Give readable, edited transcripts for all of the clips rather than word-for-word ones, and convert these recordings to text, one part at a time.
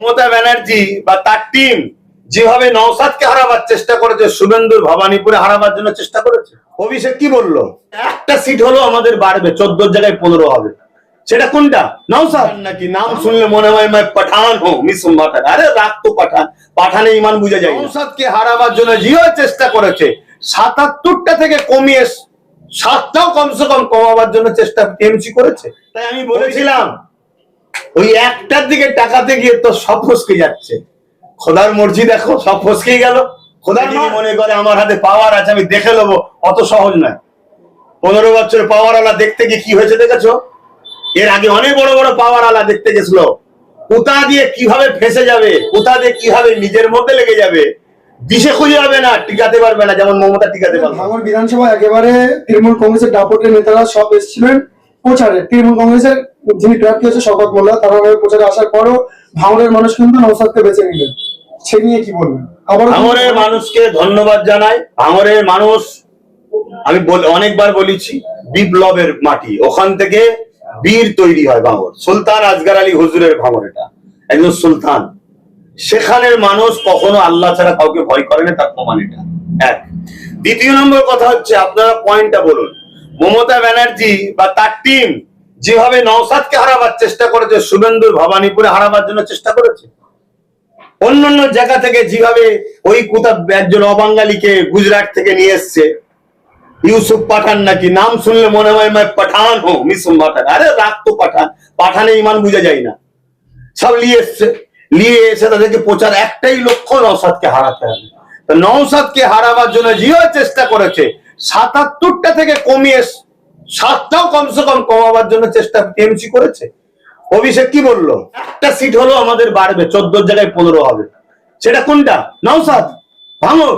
মমতা ব্যানার্জি বা তার টিম যেভাবে নওশাদকে হারাবার চেষ্টা করেছে, শুভেন্দুর ভবানীপুরে হারাবার জন্য চেষ্টা করেছে। অভিষেক কি বললো, একটা সিট হলো আমাদের বাড়বে, 14 জায়গায় 15 হবে। সেটা কোনটা? নওশাদ নাকি? নাম শুনলে মনে হয় मैं पठान हूं, मिसुम पठान। আরে রাগ তো পাঠান, পাঠানে ইমান বুঝে যায়। নওশাদকে হারাবার জন্য যেভাবে চেষ্টা করেছে, 77টা থেকে কমিয়ে 7টাও কমসে কম কমাবার জন্য চেষ্টা টিএমসি করেছে। তাই আমি বলেছিলাম ওই একটার দিকে টাকাতে গিয়ে তো সব ফসকে যাচ্ছে। খোদার মর্জি দেখো, সব ফসকে গেল। খোদার মনে করে আমার হাতে পাওয়ার আছে, আমি দেখে নেবো, অত সহজ নয়। 15 বছর পাওয়ার আলা দেখতে গিয়ে কি হয়েছে দেখেছো? এর আগে অনেক বড় বড় পাওয়ার আলা দেখতে গেছিল, কোথা দিয়ে কিভাবে ফেসে যাবে, কোথা দিয়ে কিভাবে নিজের মধ্যে লেগে যাবে, দিশে খুঁজে হবে না, টিকাতে পারবে না, যেমন মমতা টিকাতে পারবে। ভাঙড় বিধানসভা একেবারে তৃণমূল কংগ্রেসের দাপটের নেতারা সব এসেছিলেন প্রচারে। তৃণমূল কংগ্রেসের যিনি প্রার্থী হচ্ছে শওকত মোল্লা, তারা প্রচারে আসার পরও ভাঙড়ের মানুষ কিন্তু নওশাদকে বেছে নিলেন। সে নিয়ে কি বলবেন? ভাঙড়ের মানুষকে ধন্যবাদ জানাই। ভাঙড়ের মানুষ, আমি অনেকবার বলেছি, বিপ্লবের মাটি, ওখান থেকে বীর তৈরি হয়। ভাঙড় সুলতান আসগর আলী হুজুরের ভাঙড়, এটা একজন সুলতান। সেখানের মানুষ কখনো আল্লাহ ছাড়া কাউকে ভয় করে না, তার প্রমাণ এটা। এক। দ্বিতীয় নম্বর কথা হচ্ছে, আপনারা পয়েন্টটা বলুন, মমতা ব্যানার্জি বা তার টিম যেভাবে নওশাদকে হারাবার চেষ্টা করেছে, শুভেন্দুর ভবানীপুরে হারাবার জন্য চেষ্টা করেছে, অন্যান্য জায়গা থেকে যেভাবে ওই কোথা একজন অবাঙালিকে গুজরাট থেকে নিয়ে এসছে, ইউসুফ পাঠান নাকি, নাম শুনলে মনে হয় मैं पठान हूं, मिसुम पठान। আরে রাগ তো পাঠান, পাঠানে ইমান বুঝে যায় না। সব নিয়ে এসে তাদেরকে প্রচার, একটাই লক্ষ্য, নওশাদকে হারাতে হবে। তো নওশাদকে হারাবার জন্য যেভাবে চেষ্টা করেছে, 77টা থেকে কমিয়ে 7টাও কমসে কম কমাবার জন্য চেষ্টা টিএমসি করেছে। অভিষেক কি বললো, একটা সিট হলো আমাদের বাড়বে, 14 জায়গায় 15 হবে। সেটা কোনটা? নওশাদ, ভাঙড়।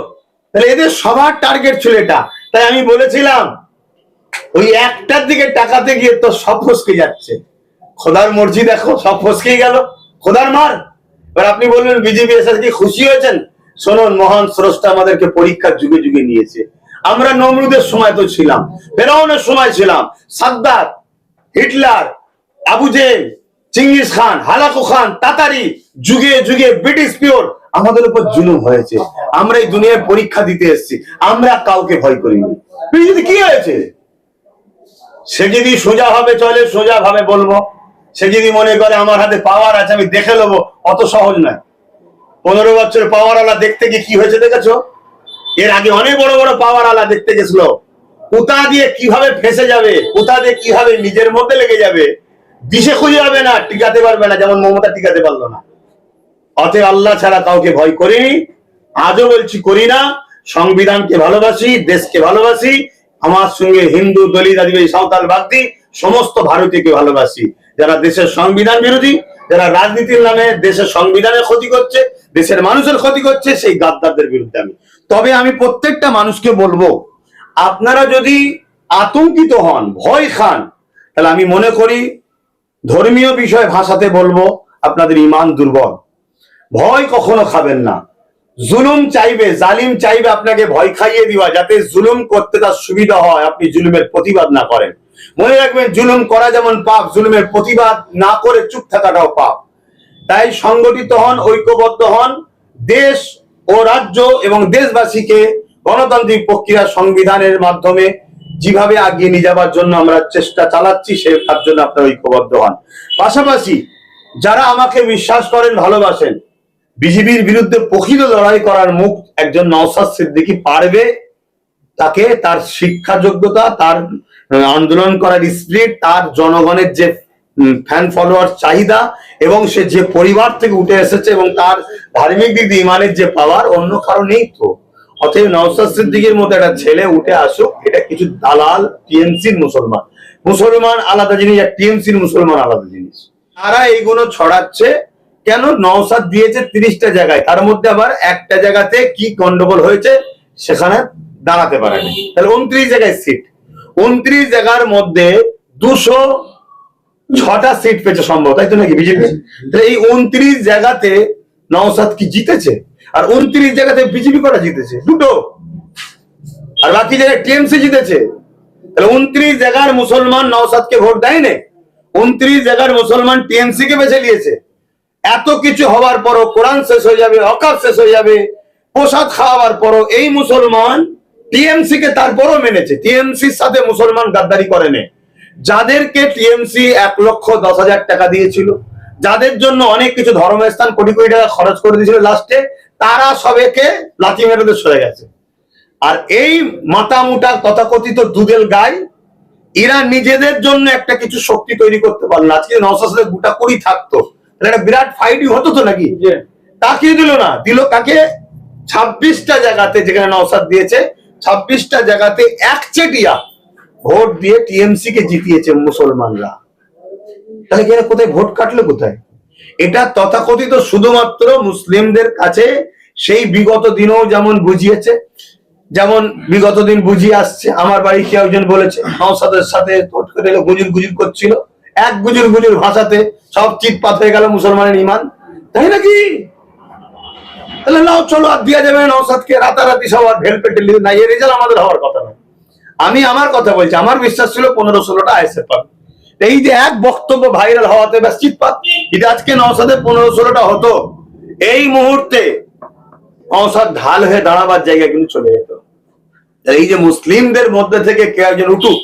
তাহলে এদের সবার টার্গেট ছিল এটা। তাই আমি বলেছিলাম ওই একটার দিকে টাকাতে গিয়ে তো সব ফসকে যাচ্ছে। খোদার মর্জি দেখো, সব ফসকেই গেল। খোদার মার। এবার আপনি বললেন বিজেপি এসে কি খুশি হয়েছেন? শুনুন, মহান স্রষ্টা আমাদেরকে পরীক্ষার যুগে যুগে নিয়েছে। আমরা নমরুদের সময় তো ছিলাম, ফেরাউনের সময় ছিলাম, সাদ্দাত, হিটলার, আবু জেল, চিঙ্গিস খান, হালাকু খান, তাতারি, যুগে যুগে ব্রিটিশ পিওর আমাদের উপর জুলুম হয়েছে। আমরা এই দুনিয়ার পরীক্ষা দিতে এসেছি, আমরা কাউকে ভয় করিনি। যদি কি হয়েছে, সে যদি সোজা ভাবে চলে, সোজা ভাবে বলবো। সে যদি মনে করে আমার হাতে পাওয়ার আছে, আমি দেখে নেবো, অত সহজ নয়। 15 বছর পাওয়ার আলা দেখতে গিয়ে কি হয়েছে দেখেছো? এর আগে অনেক বড় বড় পাওয়ার আলা দেখতে গেছিল, কোথা দিয়ে কিভাবে ফেসে যাবে, কোথা দিয়ে কিভাবে নিজের মধ্যে লেগে যাবে, দিশে খুঁজে হবে না, টিকাতে পারবে না, যেমন মমতা টিকাতে পারলো না। অতএব আল্লাহ ছাড়া কাউকে ভয় করিনি, আজও বলছি করি না। সংবিধানকে ভালোবাসি, দেশকে ভালোবাসি। আমার সঙ্গে হিন্দু, দলিত, আদিবাসী, সাঁওতাল, বাগদি সমস্ত ভারতীয়কে ভালোবাসি। যারা দেশের সংবিধান বিরোধী, যারা রাজনীতির নামে দেশের সংবিধানের ক্ষতি করছে, দেশের মানুষের ক্ষতি করছে, সেই গাদ্দারদের বিরুদ্ধে আমি। তবে আমি প্রত্যেকটা মানুষকে বলবো, আপনারা যদি আতঙ্কিত হন, ভয় খান, তাহলে আমি মনে করি ধর্মীয় বিষয় ভাষাতে বলবো, আপনাদের ঈমান দুর্বল। ভয় কখনো খাবেন না। জুলুম চাইবে, জালিম চাইবে আপনাকে ভয় খাইয়ে দিবা, যাতে জুলুম করতে তার সুবিধা হয়, আপনি জুলুমের প্রতিবাদ না করেন। মনে রাখবেন, জুলুম করা যেমন পাপ, জুলুমের প্রতিবাদ না করে চুপ থাকাটাও পাপ। তাই সংগঠিত হন, ঐক্যবদ্ধ হন, দেশ ও রাজ্য এবং দেশবাসীকে গণতান্ত্রিক প্রক্রিয়া সংবিধানের মাধ্যমে যেভাবে আগিয়ে নিয়ে যাবার জন্য আমরা চেষ্টা চালাচ্ছি, সে তার জন্য আপনারা ঐক্যবদ্ধ হন। পাশাপাশি যারা আমাকে বিশ্বাস করেন, ভালোবাসেন, বিজেপির বিরুদ্ধে প্রকৃত লড়াই করার মুখ একজন নওশাদ সিদ্দিকী পারবে। তাকে তার শিক্ষা যোগ্যতা, তার আন্দোলন করার স্পিরিট, তার জনগণের যে ফ্যান ফলোয়ার চাহিদা, এবং সে যে পরিবার থেকে উঠে এসেছে, এবং তার ধার্মিক দিক দিয়ে ইমানের যে পাওয়ার, অন্য কারো নেই তো। অতএব নওশাদ সিদ্দিকীর মতো একটা ছেলে উঠে আসুক, এটা কিছু দালাল টিএমসির মুসলমান। মুসলমান আলাদা জিনিস, আর টিএমসির মুসলমান আলাদা জিনিস। তারা এইগুলো ছড়াচ্ছে কেন? নওশাদ দিয়েছে 30টা জায়গায়, তার মধ্যে আবার একটা জায়গাতে কি গন্ডগোল হয়েছে, সেখানে দাঁড়াতে পারেনি। তাহলে 29 জায়গায় সিট, 29 জায়গার মধ্যে 206টা সিট পেয়েছে সম্ভব, তাই তো নাকি বিজেপি? তাহলে এই 29 জায়গাতে নওশাদ কি জিতেছে? আর 29 জায়গাতে বিজেপি করা জিতেছে দুটো, আর বাকি জায়গায় টিএমসি জিতেছে। তাহলে 29 জায়গার মুসলমান নওশাদকে ভোট দেয়নি, 29 জায়গার মুসলমান টিএমসি কে বেছে নিয়েছে। এত কিছু হওয়ার পরও, কোরআন শেষ হয়ে যাবে, অকাব শেষ হয়ে যাবে, প্রসাদ খাওয়াবার পরও এই মুসলমান টিএমসি কে তারপরও মেনেছে। টিএমসির সাথে মুসলমান গাদ্দারি করেনি। যাদেরকে টিএমসি 1,10,000 টাকা দিয়েছিল, যাদের জন্য অনেক কিছু ধর্মস্থান কোটি কোটি টাকা খরচ করে দিয়েছিল, লাস্টে তারা সবাইকে লাথি মেরে সরে গেছে। আর এই মাতামুটা তথাকথিত দুধেল গাই, এরা নিজেদের জন্য একটা কিছু শক্তি তৈরি করতে পারলো না। আজকে নওশাদ সাথে গোটা কুড়ি থাকতো, একটা বিরাট ফাইটই হতো তো নাকি? তাকে দিল না, দিল কাকে? 26টা জায়গাতে যেখানে নওশাদ দিয়েছে, 26টা জায়গাতে একচেটিয়া ভোট দিয়ে টিএমসি কে জিতিয়েছে মুসলমানরা। তাহলে কি কোথায় ভোট কাটলো কোথায়? এটা তথাকথিত শুধুমাত্র মুসলিমদের কাছে সেই বিগত দিনেও যেমন বুঝিয়েছে, যেমন বিগত দিন বুঝিয়ে আসছে। আমার বাড়ি কেউ একজন বলেছে নওশাদের সাথে গুজুর গুজুর করছিল, এক গুজুর গুজুর ভাষাতে সব চিৎপাত হয়ে গেল মুসলমানের ইমান, তাই নাকি? তাহলে নাও চলো আর দিয়া যাবে নওশাদকে রাতারাতি সবার ভেল পেটে না, এই রেজাল্ট আমাদের হওয়ার কথা না। আমি আমার কথা বলছি, আমার বিশ্বাস ছিল 15-16টা আইএসএফ পাবে। এই যে এক বক্তব্য ভাইরাল হওয়াতে ব্যাস চিৎপাত। যদি আজকে নওশাদের 15-16টা হতো, এই মুহূর্তে নওশাদ ঢাল হয়ে দাঁড়াবার জায়গা কিন্তু চলে যেত। এই যে মুসলিমদের মধ্যে থেকে কে একজন উঠুক,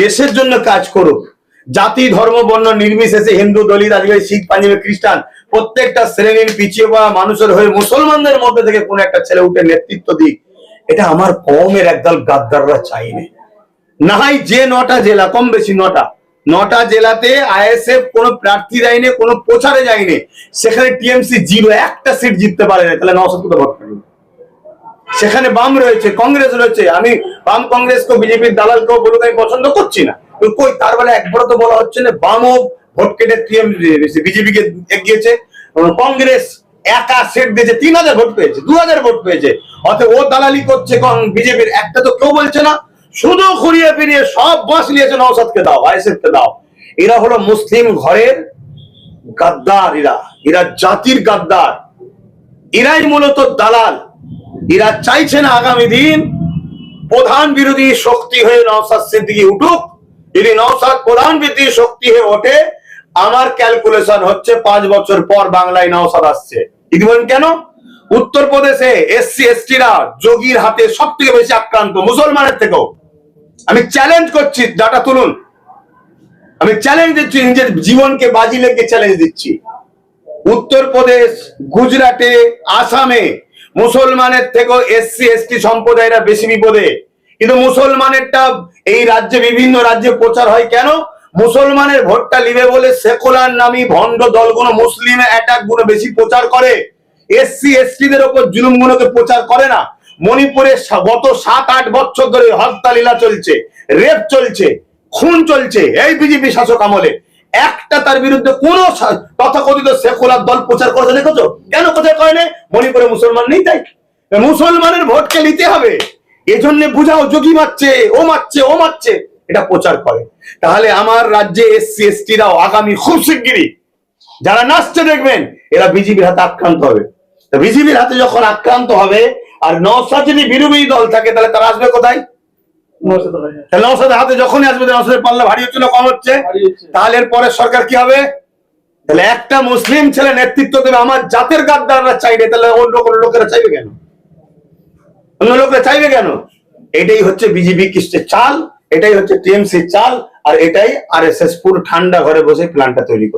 দেশের জন্য কাজ করুক, জাতি ধর্ম বর্ণ নির্বিশেষে, হিন্দু দলিত আদিবাসী শিখ পাঞ্জাবি খ্রিস্টান প্রত্যেকটা শ্রেণীর পিছিয়ে পড়া মানুষের হয়ে মুসলমানদের মধ্যে থেকে কোন একটা ছেলে উঠে নেতৃত্ব দিক, এটা আমার কমের একদল গাদ্দাররা চাইনি। না হয় যে 9টা জেলা, কম বেশি 9টা জেলাতে আইএসএফ কোনো প্রার্থী দেয়নি, কোনো প্রচারে যায়নি, সেখানে টিএমসি 0, একটা সিট জিততে পারে না, তাহলে নওশাদ কোথাও ভোট পাবে? সেখানে বাম রয়েছে, কংগ্রেস রয়েছে। আমি বাম কংগ্রেসকে, বিজেপির দালালকেও বলুক আমি পছন্দ করছি না, কই তার বেলা একবারও তো বলা হচ্ছে না বামও ভোট কেটে বিজেপি কে এগিয়েছে। কংগ্রেস একা সেট দিয়েছে, 3000 ভোট পেয়েছে, 2000 ভোট পেয়েছে। অতএব ও দালালি করছে বিজেপির, একটা তো কেউ বলছে না। শুধু ঘুরিয়ে ফিরিয়ে সব বাস নিয়েছে নওশাদকে দাও, আইএসএফ কে দাও। এরা হলো মুসলিম ঘরের গাদ্দার, এরা জাতির গাদ্দার, এরাই মূলত দালাল। এরা চাইছে না আগামী দিন প্রধান বিরোধী শক্তি হয়ে নওশাদ সিদ্দিকী উঠুক। যদি নওশাদ প্রধান বিরোধী শক্তি হয়ে ওঠে, আমার ক্যালকুলেশন হচ্ছে 5 বছর পর বাংলায় নওশাদ আসছে। কেন? উত্তরপ্রদেশে এসসি এসটিরা যোগীর হাতে সব থেকে বেশি আক্রান্ত মুসলমানের থেকেও। আমি চ্যালেঞ্জ করছি, ডাটা তুলুন। আমি চ্যালেঞ্জ দিচ্ছি, নিজের জীবনকে বাজি লেগে চ্যালেঞ্জ দিচ্ছি। উত্তরপ্রদেশ, গুজরাটে, আসামে মুসলমানের থেকেও এসসি এসটি সম্প্রদায়রা বেশি বিপদে। কিন্তু মুসলমানেরটা এই রাজ্যে, বিভিন্ন রাজ্যে প্রচার হয় কেন? মুসলমানের ভোটটা নিবে বলে সেকুলার নামী ভণ্ড দলগুলো মুসলিম অ্যাটাক গুলো বেশি প্রচার করে, এসসি এসটিদের উপর জুলুম গুলোকে প্রচার করে না। মণিপুরে গত 7-8 বছর ধরে হত্যা লীলা চলছে, রেপ চলছে, খুন চলছে এই বিজেপি শাসক আমলে। একটা তার বিরুদ্ধে কোন তথাকথিত সেকুলার দল প্রচার করেছে দেখেছো? কেন প্রচার করে না? মণিপুরে মুসলমান নেই তাই। মুসলমানের ভোটকে নিতে হবে, এজন্য বুঝাও যোগী মারছে, ও মারছে, ও মারছে, এটা প্রচার করে। তাহলে আমার রাজ্যে এসসি এসটিরাও আগামী খুব শিগগিরই যারা নাচছে দেখবেন, এরা বিজেপির হাতে আক্রান্ত হবে। বিজেপির হাতে যখন আক্রান্ত হবে, আর নওশাদ যদি বিরোধী দল থাকে, তাহলে তারা আসবে কোথায়? নওশাদের হাতে যখনই আসবে, নওশাদের পাল্লা ভারী হচ্ছে না কম হচ্ছে? তাহলে এর পরে সরকার কি হবে? তাহলে একটা মুসলিম ছেলে নেতৃত্ব দেবে, আমার জাতের গাদ্দাররা চাইবে, তাহলে অন্য কোনো লোকেরা চাইবে কেন? অন্য লোকেরা চাইবে কেন? এটাই হচ্ছে বিজেপি কৃষ্ণের চাল, এটাই হচ্ছে টিএমসির চাল, আর এটাই আরএসএস পুরো ঠান্ডা ঘরে বসে প্ল্যানটা তৈরি করে।